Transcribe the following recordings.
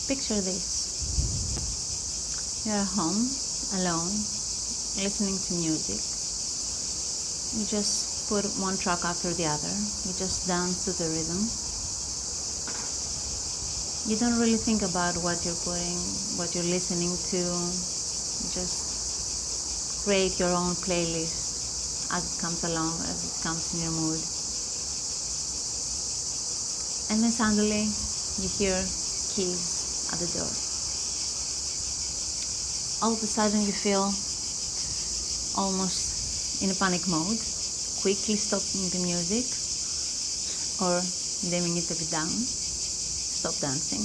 Picture this. You're at home, alone, listening to music. You just put one track after the other. You just dance to the rhythm. You don't really think about what you're putting, what you're listening to. You just create your own playlist as it comes along, as it comes in your mood. And then suddenly you hear keys at the door. All of a sudden you feel almost in a panic mode, quickly stopping the music or dimming it a bit down. Stop dancing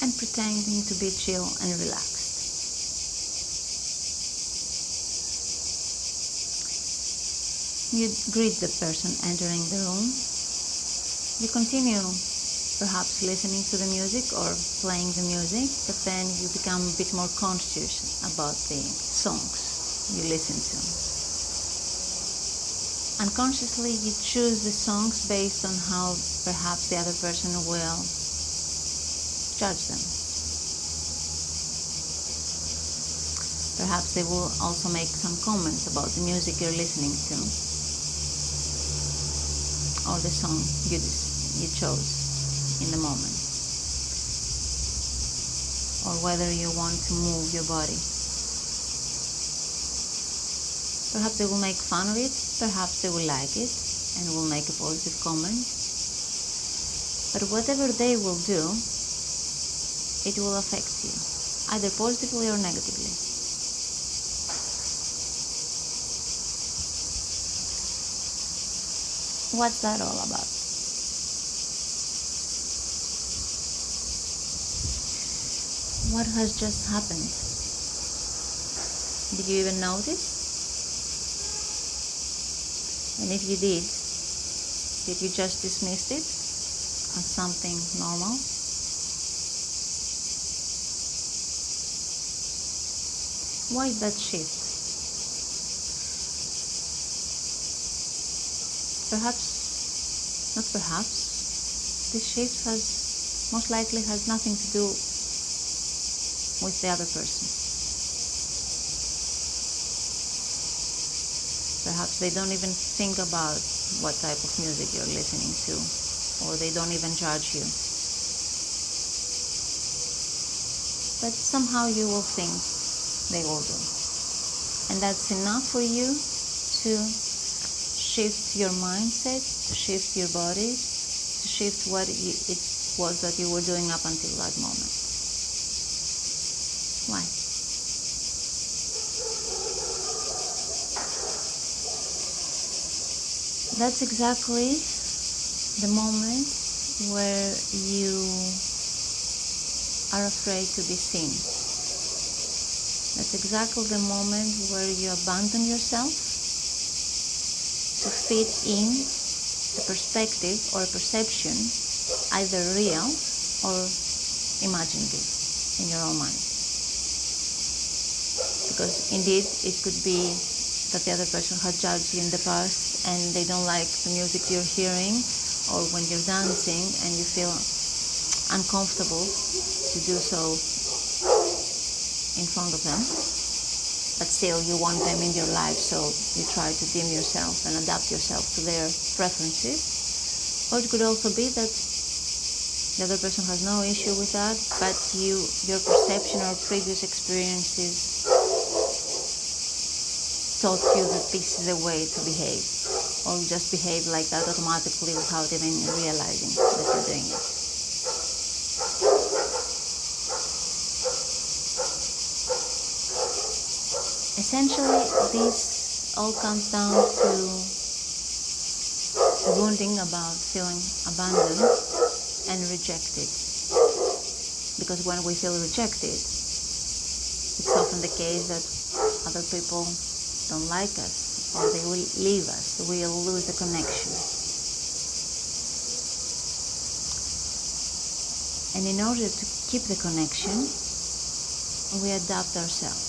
and pretending to be chill and relaxed. You greet the person entering the room. You continue perhaps listening to the music or playing the music, but then you become a bit more conscious about the songs you listen to. Unconsciously, you choose the songs based on how perhaps the other person will judge them. Perhaps they will also make some comments about the music you're listening to or the song you chose in the moment, or whether you want to move your body. Perhaps they will make fun of it, perhaps they will like it and will make a positive comment. But whatever they will do, it will affect you, either positively or negatively. What's that all about? What has just happened? Did you even notice? And if you did you just dismiss it as something normal? Why is that shift? This shift most likely has nothing to do with the other person. Perhaps they don't even think about what type of music you're listening to, or they don't even judge you. But somehow you will think they will do. And that's enough for you to shift your mindset, to shift your body, to shift what it was that you were doing up until that moment. Why? That's exactly the moment where you are afraid to be seen. That's exactly the moment where you abandon yourself to fit in a perspective or a perception, either real or imaginative in your own mind. Because indeed it could be that the other person has judged you in the past and they don't like the music you're hearing, or when you're dancing and you feel uncomfortable to do so in front of them, but still you want them in your life, so you try to dim yourself and adapt yourself to their preferences. Or it could also be that the other person has no issue with that, but your perception or previous experiences taught you that this is a way to behave, or you just behave like that automatically without even realizing that you're doing it. Essentially, this all comes down to the wounding about feeling abandoned and rejected. Because when we feel rejected, it's often the case that other people don't like us, or they will leave us, we'll lose the connection. And in order to keep the connection, we adapt ourselves.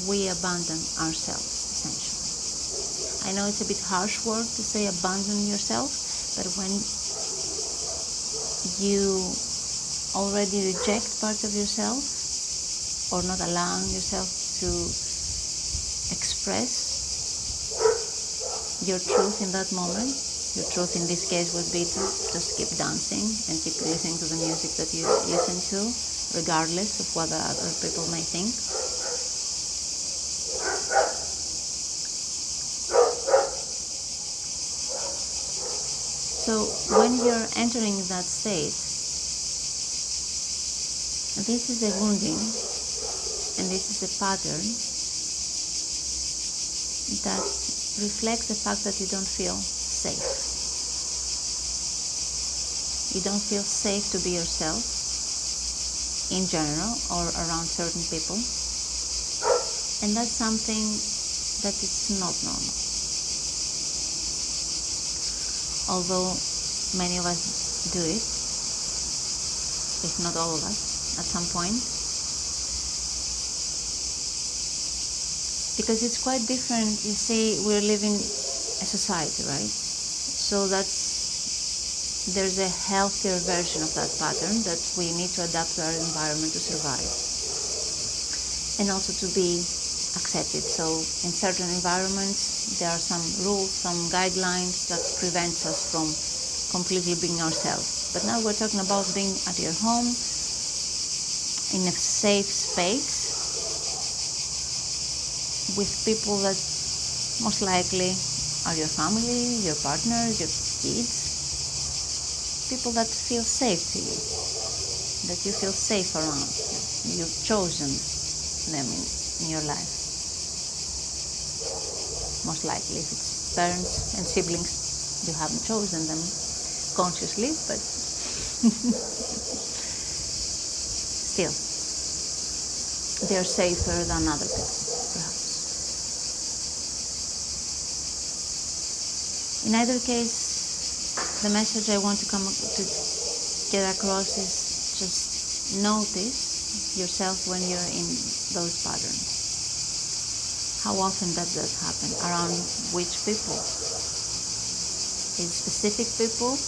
We abandon ourselves, essentially. I know it's a bit harsh word to say abandon yourself, But when you already reject parts of yourself, or not allowing yourself to express your truth in that moment, your truth in this case would be to just keep dancing and keep listening to the music that you listen to, regardless of what other people may think. So when you're entering that state, this is a wounding, and this is a pattern that reflects the fact that you don't feel safe. You don't feel safe to be yourself in general or around certain people, and that's something that is not normal. Although many of us do it, if not all of us, at some point. Because it's quite different. You see, we're living a society, right? So there's a healthier version of that pattern that we need to adapt to our environment to survive, and also to be accepted. So in certain environments, there are some rules, some guidelines that prevent us from completely being ourselves. But now we're talking about being at your home, in a safe space, with people that most likely are your family, your partner, your kids, people that feel safe to you, that you feel safe around. You've chosen them in your life. Most likely, if it's parents and siblings, you haven't chosen them consciously, but still, they're safer than other people, perhaps. In either case, the message I want to get across is just notice yourself when you're in those patterns. How often does that happen? Around which people? Is specific people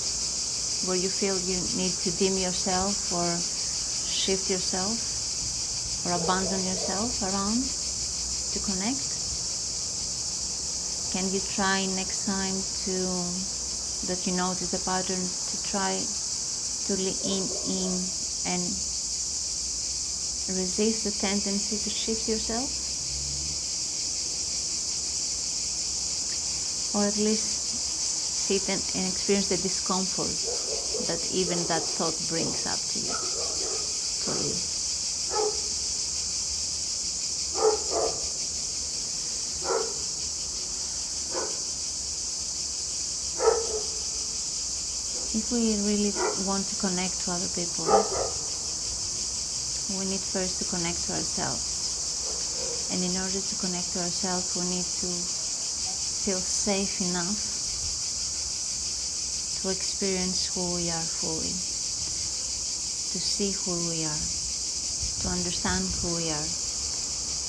where you feel you need to dim yourself or shift yourself or abandon yourself around to connect? Can you try next time that you notice a pattern to try to lean in and resist the tendency to shift yourself? Or at least sit and experience the discomfort that even that thought brings up to you, for you. If we really want to connect to other people, we need first to connect to ourselves. And in order to connect to ourselves, we need to feel safe enough to experience who we are fully, to see who we are, to understand who we are,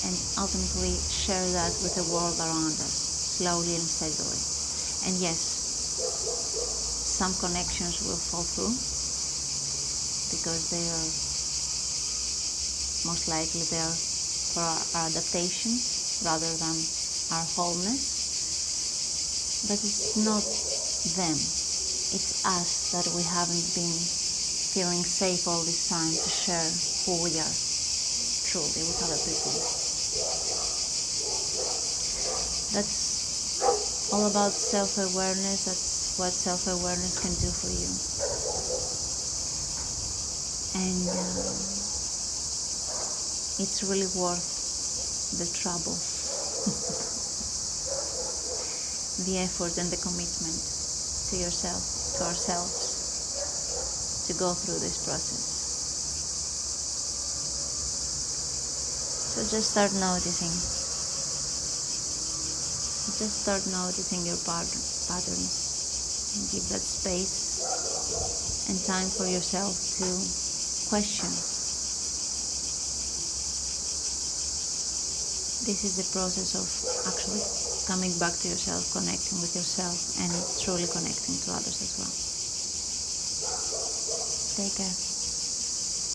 and ultimately share that with the world around us, slowly and steadily. And yes, some connections will fall through because they are most likely there for our adaptations rather than our wholeness. But it's not them, it's us that we haven't been feeling safe all this time to share who we are truly with other people. That's all about self-awareness. That's what self-awareness can do for you. And it's really worth the trouble, the effort and the commitment to yourself, to ourselves, to go through this process. So just start noticing. Just start noticing your patterns. And give that space and time for yourself to question. This is the process of actually coming back to yourself, connecting with yourself, and truly connecting to others as well. Take care.